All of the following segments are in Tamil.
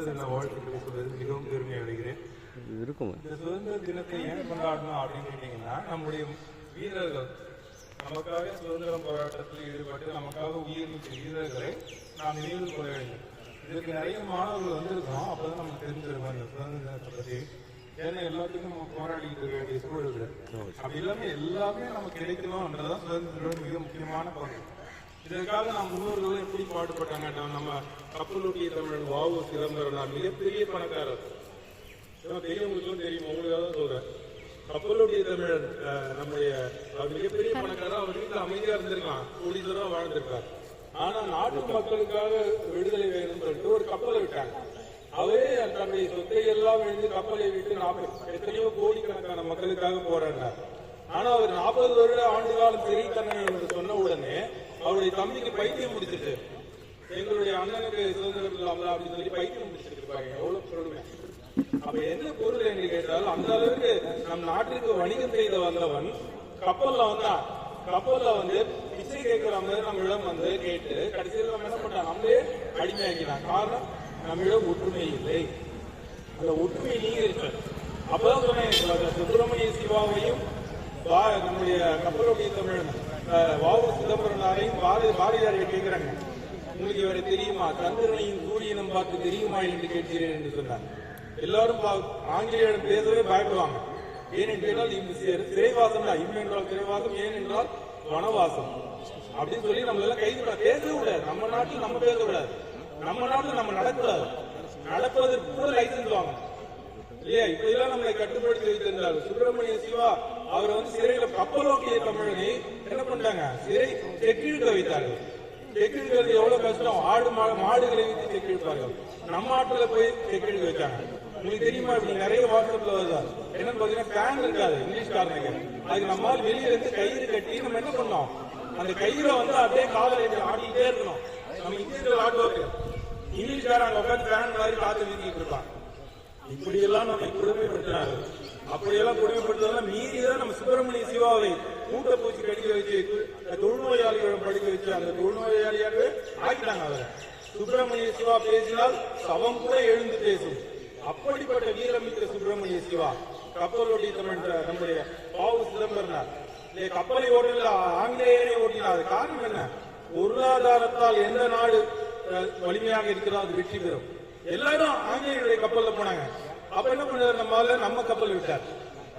சுதந்திர தின வாழ்த்துக்களை சொல்வது மிகவும் பெருமை அடைகிறேன். இருக்கும். இந்த சுதந்திர தினத்தை ஏன் கொண்டாடணும் அப்படின்னு கேட்டீங்கன்னா, நம்முடைய வீரர்கள் நமக்காக சுதந்திர போராட்டத்தில் ஈடுபட்டு நமக்காக உயிர்நீத்த வீரர்களை நாம் நினைவில் கொள்ள வேண்டும். இதுக்கு நிறைய மாணவர்கள் வந்திருக்கோம். அப்பதான் நமக்கு தெரிஞ்சிருக்கோம் இந்த சுதந்திர தினத்தை பற்றி. ஏன்னா எல்லாத்துக்கும் நம்ம போராடிட்டு இருக்க வேண்டிய சூழல்கள் அப்படி இல்லாம எல்லாமே நமக்கு கிடைக்கணும்ன்றதான் சுதந்திர மிக முக்கியமான பங்கு. இதற்காக நம் முன்னோர்களும் எப்படி பாடுபட்டாங்க. நம்ம கப்பலோட்டிய தமிழன் வாவு சிதம்பரனார் மிகப்பெரிய பணக்காரர். பெரியவங்களுக்கும் தெரியும், உங்களுக்காக தான் சொல்றேன். கப்பலோட்டிய தமிழன் நம்முடைய மிகப்பெரிய பணக்காரர். அவர் வீட்டில் அமைதியா இருந்திருக்கான், கோடீஸ்வரா வாழ்ந்திருக்கார். ஆனா நாட்டு மக்களுக்காக விடுதலை வேணும்னு சொல்லிட்டு ஒரு கப்பலை விட்டாங்க. அவரே தன்னுடைய சொத்தை எல்லாம் எழுந்து கப்பலை விட்டு எத்தனையோ கோடிக்கணக்கான மக்களுக்காக போராடினார். ஆனா அவர் 40 வருட ஆண்டு காலம் சிறை தண்டனை என்று சொன்ன உடனே அவருடைய தம்பிக்கு பைத்தியம் முடிச்சிட்டு, எங்களுடைய அண்ணனுக்கு சுதந்திரம் இல்லாமல அப்படின்னு சொல்லி பைத்தியம் முடிச்சிட்டு இருப்பாங்க. எவ்வளவு பொருளுமே. அப்ப என்ன பொருள் என்று கேட்டால், அந்த அளவுக்கு நம் நாட்டிற்கு வணிகம் செய்த வந்தவன் கப்பல்ல வந்தா, கப்பல்ல வந்து பிச்சை கேட்கிற மாதிரி நம்மிடம் வந்து கேட்டு கடைசியில் நம்ம என்ன பண்ணா, நம்மளே அடிமையாக்கினான். காரணம், நம்மிடம் ஒற்றுமை இல்லை. அந்த ஒற்றுமை நீங்க அப்பதான் சொன்னேன், சுப்பிரமணிய சிவாவையும் நம்முடைய கப்பலோட்டிய தமிழன் வாவு சிதம்பரனாரையும் பாரதியாரை கேட்கிறாங்க, உங்களுக்கு இவரை தெரியுமா, சந்திரனையும் சூரியனும் பார்த்து தெரியுமா என்று கேட்கிறேன் என்று சொன்னார். எல்லாரும் ஆங்கிலேயரிடம் பேசவே பயப்படுவாங்க. ஏனென்று கேட்டால் இந்த சிறைவாசம் தான். இம் என்றால் சிறைவாசம், ஏன் என்றால் வனவாசம் அப்படின்னு சொல்லி நம்ம எல்லாம் கைது விட பேசவே கூடாது. நம்ம நாட்டில் நம்ம பேசக்கூடாது, நம்ம நாட்டில் நம்ம நடக்கூடாது. நடப்பதற்கு கூட லைசன்ஸ் வாங்க இல்லையா? இப்ப எல்லாம் நம்மளை கட்டுப்படுத்தி வைத்திருந்தார் சுப்பிரமணிய சிவா. அவர் வந்து சிறையில கப்பலோட்டிய தமிழனை என்ன பண்ணாங்க, சிறை செக்கிழுக்க வைத்தார்கள். செக்கிழுக்கிறது எவ்வளவு கஷ்டம். மாடுகளை வைத்து செக்கிழுப்பார்கள். நம்ம நாட்டுல போய் செக்கிழுக்க வச்சாங்க. உங்களுக்கு தெரியுமா, இப்படி நிறைய வாட்ஸ்அப்ல வருதா என்னன்னு பாத்தீங்கன்னா, ஃபேன் இருக்காது இங்கிலீஷ்காரனுக்கு. அதுக்கு நம்மளால வெளியில இருந்து கயிறு கட்டி நம்ம என்ன பண்ணோம், அந்த கயிறை வந்து அப்படியே காதலை ஆடிக்கிட்டே இருக்கணும். நம்ம இந்தியர்கள் ஆட்டுவாங்க, இங்கிலீஷ்காரன் உட்காந்து ஃபேன் மாதிரி காத்து வீசிட்டு இருப்பான். இப்படியெல்லாம் நம்ம கொடுமைப்படுத்தினாங்க. அப்படியெல்லாம் கொடுமைப்படுத்தலாம் மீறிதான் நம்ம சுப்பிரமணிய சிவாவை மூட்டைப்பூச்சி கடிக்க வச்சு தொழுநோயாளிகளும் படிக்க வச்சு அந்த தொழுநோயாளியாகவே ஆக்கிட்டாங்க அவரை. சுப்பிரமணிய சிவா பேசினால் சவம் கூட எழுந்து பேசும். அப்படிப்பட்ட வீரமிக்க சுப்பிரமணிய சிவா கப்பலோட்டிய தமிழ் நம்முடைய வாவு சிதம்பரனார் கப்பலை ஓட்டல, ஆங்கிலேயரை ஓட்டினார். அது காரணம் என்ன, பொருளாதாரத்தால் எந்த நாடு வலிமையாக இருக்கிறதோ அது வெற்றி பெறும். எல்லாரும் ஆங்கிலேயருடைய கப்பல்ல போனாங்க. அப்ப என்ன பண்ணாரு, நம்ம கப்பல் விட்டார்.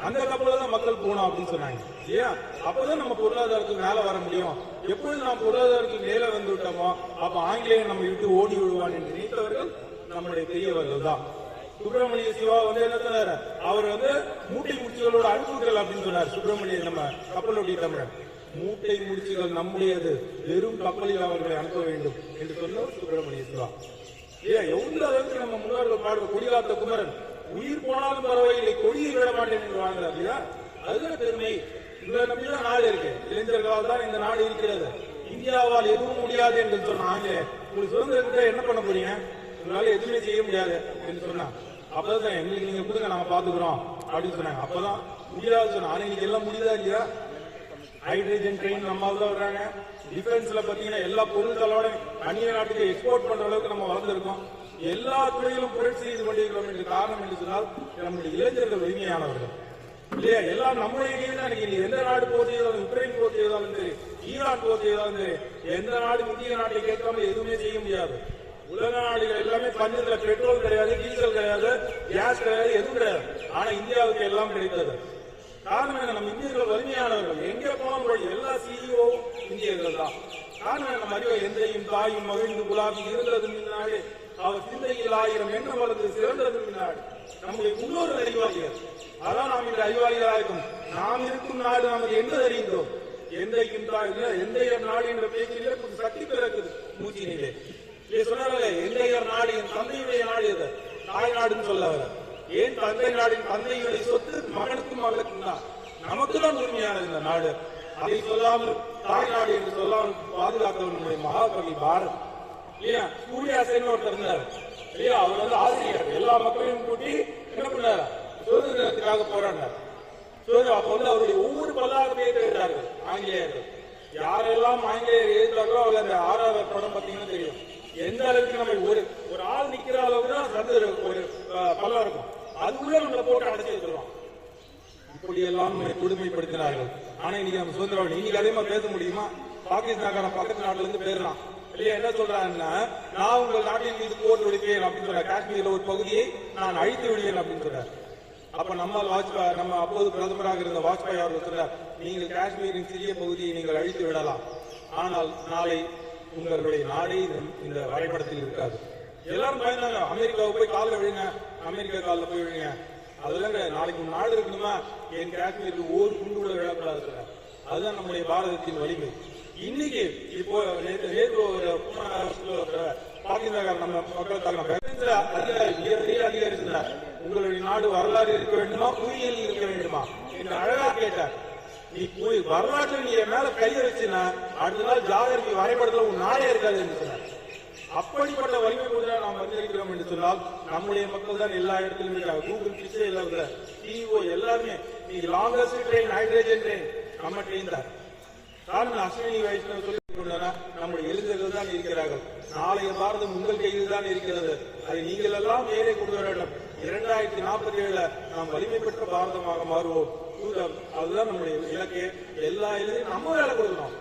அந்த கப்பல தான் மக்கள் போனோம் அப்படின்னு சொன்னாங்க. ஏன், அப்பதான் நம்ம பொருளாதாரத்துக்கு மேல வர முடியும். எப்பொழுது நாம் பொருளாதாரத்துக்கு மேல வந்து விட்டோமோ அப்ப ஆங்கிலேயர் நம்ம விட்டு ஓடி விடுவான் என்று நினைத்தவர்கள் நம்முடைய பெரியவர்கள் தான். சுப்பிரமணிய சிவா வந்து என்ன சொன்னார், அவர் வந்து மூட்டை முடிச்சுகளோட அனுப்புகள் அப்படின்னு சொன்னார். சுப்பிரமணிய நம்ம கப்பலுடைய தமிழன், மூட்டை முடிச்சுகள் நம்முடையது, வெறும் கப்பலில் அவர்களை அனுப்ப வேண்டும் என்று சொன்னவர் சுப்பிரமணிய சிவா. எவ்வளவு அளவுக்கு நம்ம முன்னோர்கள் பாடுற கொடிகாத்த குமரன், உயிர் போனாலும் பரவாயில்லை கொடியை விட மாட்டேன் என்று வாழ்ந்தார் இல்லையா? அதுதான் பெருமை. இந்த நம்பிதான் நாடு இருக்கு. இளைஞர்களால் தான் இந்த நாடு இருக்கிறது. இந்தியாவால் எதுவும் முடியாது என்று சொன்னாங்க. உங்களுக்கு சுதந்திரத்தை என்ன பண்ண போறீங்க, உங்களால எதுவுமே செய்ய முடியாது என்று சொன்னா, அப்பதான் எங்களுக்கு நீங்க கொடுங்க நாங்க பாத்துக்கிறோம் அப்படின்னு சொன்னாங்க. அப்பதான் முடியாது சொன்னா. ஆனா இன்னைக்கு எல்லாம் முடியுதா இல்லையா? ஹைட்ரஜன் ட்ரெயின் நம்ம வர்றாங்க. டிஃபென்ஸ்ல பாத்தீங்கன்னா எல்லா பொருட்களோட அந்நிய நாட்டுக்கு எக்ஸ்போர்ட் பண்ற அளவுக்கு நம்ம வளர்ந்துருக்கோம். எல்லா துறையிலும் புரட்சி செய்து கொண்டிருக்கிறோம் என்று காரணம் என்று சொன்னால் நம்முடைய இளைஞர்கள் வலிமையானவர்கள் இல்லையா? எல்லாம் நம்முடைய கீழ் தான் இருக்கு. எந்த நாடு போர் செய்தாலும், உக்ரைன் போர் செய்தாலும் சரி, ஈரான் போர் செய்தாலும் சரி, எந்த நாடு இந்திய நாட்டை கேட்காம எதுவுமே செய்ய முடியாது. உலக நாடுகள் எல்லாமே பஞ்சத்துல பெட்ரோல் கிடையாது, டீசல் கிடையாது, கேஸ் கிடையாது, எதுவும் கிடையாது. ஆனா இந்தியாவுக்கு எல்லாம் கிடைத்தது. காரணம் என்ன, நம்ம இந்தியர்கள் வலிமையானவர்கள். எங்க போனாலும் எல்லா சிஇஓ இந்தியர்கள் தான். காரணம் நம்ம அறிவை, எந்தையும் தாயும் மகிழ்ந்து குலாபி இருந்தது முன்னாடி அவர் சிந்தையில் 1000 எண்ணம் வளர்ந்து சிறந்தது முன்னாடி. நம்முடைய முன்னோர்கள் அறிவாளிகள். அதான் நாம் இன்று அறிவாளிகளாக இருக்கும். நாம் இருக்கும் நாடு நமக்கு எந்த அறிந்தோம், எந்தையும் தாய் எந்தையர் நாடு என்ற பேச்சிலே சக்தி பிறக்குது மூச்சினிலே. சொன்னார்களே, எந்தையர் நாடு என் தந்தையுடைய நாடு, எது தாய் நாடுன்னு சொல்ல வர. ஏன் தந்தை நாடின் தந்தையுடைய சொத்து மகனுக்கும் மகளுக்கும் தான். நமக்கு தான் உரிமையானது இந்த நாடு. அதை சொல்லாமல் தாய் நாடு என்று சொல்லாமல் பாதுகாத்தவர்களுடைய மகாகவி பாரத் இல்லையா? சூர்யாசேன்னு ஒருத்தர் இருந்தார் இல்லையா? அவர் வந்து ஆசிரியர். எல்லா மக்களையும் கூட்டி என்ன பண்ணார், சுதந்திரத்துக்காக போராடினார். அப்ப வந்து அவருடைய ஒவ்வொரு பல்லாக கேட்டார்கள் ஆங்கிலேயர்கள். யாரெல்லாம் ஆங்கிலேயர் எழுத்தார்களோ அவர் அந்த 6வது படம் பார்த்தீங்கன்னா தெரியும். எந்த அளவுக்கு நம்ம ஒரு ஆள் நிக்கிற அளவுக்கு தான் ஒரு பள்ளம் இருக்கும், அதுக்குள்ள நம்மளை போட்டு அடைச்சி வச்சிருவான். இப்படியெல்லாம் நம்மை கொடுமைப்படுத்தினார்கள். ஆனா இன்னைக்கு நம்ம சுதந்திரம் இன்னைக்கு அதே மாதிரி பேச முடியுமா? பாகிஸ்தான் பக்கத்து நாட்டுல இருந்து பேசுறான் இல்லையா, என்ன சொல்றாங்கன்னா, நான் உங்கள் நாட்டின் மீது போர் தொடுப்பேன் அப்படின்னு சொல்ற, காஷ்மீர்ல ஒரு பகுதியை நான் அழித்து விடுவேன் அப்படின்னு சொல்றாரு. அப்ப நம்ம அப்போது பிரதமராக இருந்த வாஜ்பாய் அவர்கள் சொல்றார், நீங்கள் காஷ்மீரின் சிறிய பகுதியை நீங்கள் அழித்து விடலாம், ஆனால் நாளை உங்களுடைய நாடே இந்த வரைபடத்தில் இருக்காது. எல்லாரும் பயந்தாங்க, அமெரிக்காவுக்கு போய் காலில் விழுங்க, அமெரிக்கா காலில் போய் விழுங்க, அதுல நாளைக்கு நாடு இருக்கணுமா, என் காஷ்மீருக்கு ஒரு குண்டு கூட விழக்கூடாது. அதுதான் நம்முடைய பாரதத்தின் வலிமை. இன்னைக்கு இப்போ பாகிஸ்தான் நம்ம மக்களுக்காக அதிகாரி சொன்னார், உங்களுடைய நாடு வரலாறு இருக்க வேண்டுமா, புவியியல் இருக்க வேண்டுமா என்று அழகா கேட்டார். நீ வரலாற்று நீ என் மேல கைய வச்சுனா அடுத்த நாள் ஜாகிரபி வரைபடத்துல உன் நாடே இருக்காது என்று சொன்னார். அப்படிப்பட்ட வலிமை கூட நாம் வந்திருக்கிறோம் என்று சொன்னால் நம்முடைய மக்கள் தான் எல்லா இடத்திலும் இருக்காங்க. கூகுள் பிச்சை எல்லாம் டிஓ எல்லாருமே நீ லாங்கஸ்ட் ட்ரெயின் ஹைட்ரஜன் ட்ரெயின் நம்ம ட்ரெயின் தான். காரணம் அஸ்வினி வைஷ்ணவ் சொல்லிக் கொண்டனா நம்முடைய எழுந்தர்கள் தான் இருக்கிறார்கள். நாளைய பாரதம் உங்கள் கையில் தான் இருக்கிறது. அதை நீங்கள் எல்லாம் மேலே கொண்டு வர வேண்டும். 2047 நாம் வலிமை பெற்ற பாரதமாக மாறுவோம். அதுதான் நம்முடைய இலக்கே. எல்லா இலையும் நம்ம வேலை கொடுக்கணும்.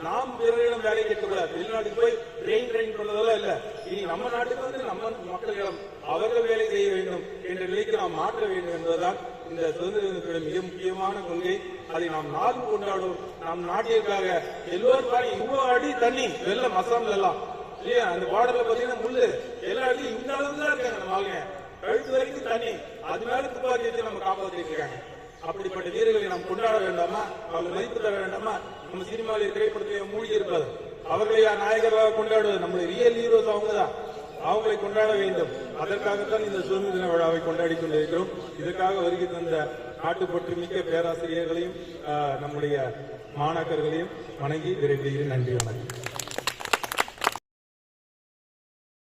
நாம் பிறரிடம் வேலை கேட்கக்கூடாது. வெளிநாட்டுக்கு போய் ட்ரெயின் பண்ணதெல்லாம் இல்ல. இனி நம்ம நாட்டுக்கு வந்து நம்ம மக்களிடம் அவர்கள் வேலை செய்ய வேண்டும் என்ற நிலைக்கு நாம் மாற்ற வேண்டும் என்பதுதான் இந்த சுதந்திர மிக முக்கியமான கொள்கை. அதை நாம் நாடு கொண்டாடுவோம். நம் நாட்டிற்காக எல்லோரும் பாரு, இவ்வளவு அடி தண்ணி வெள்ளம் அசாம்ல எல்லாம் இல்லையா, அந்த பார்டர்ல பாத்தீங்கன்னா முள்ளு எல்லா இடத்துலயும் இந்த அளவுக்கு தான் இருக்காங்க. நம்ம ஆளுங்க கழுத்து வரைக்கும் தண்ணி, அது மேல துப்பாக்கி வச்சு நம்ம காப்பாற்றிட்டு இருக்காங்க. அப்படிப்பட்ட வீரர்களை நாம் கொண்டாட வேண்டாமா, அவர்கள் மதிப்பு தர வேண்டாமா? நம்ம சினிமாவில் திரைப்படத்திலே மூழ்கி இருப்பது அவர்களை நாயகராக கொண்டாடுவது, நம்முடைய ரியல் ஹீரோஸ் அவங்கதான், அவங்களை கொண்டாட வேண்டும். அதற்காகத்தான் இந்த சுதந்திர தின விழாவை கொண்டாடி கொண்டிருக்கிறோம். இதற்காக வருகை தந்த நாட்டுப்பற்று மிக்க பேராசிரியர்களையும் நம்முடைய மாணாக்கர்களையும் வணங்கி விரைவில் நன்றி வணக்கம்.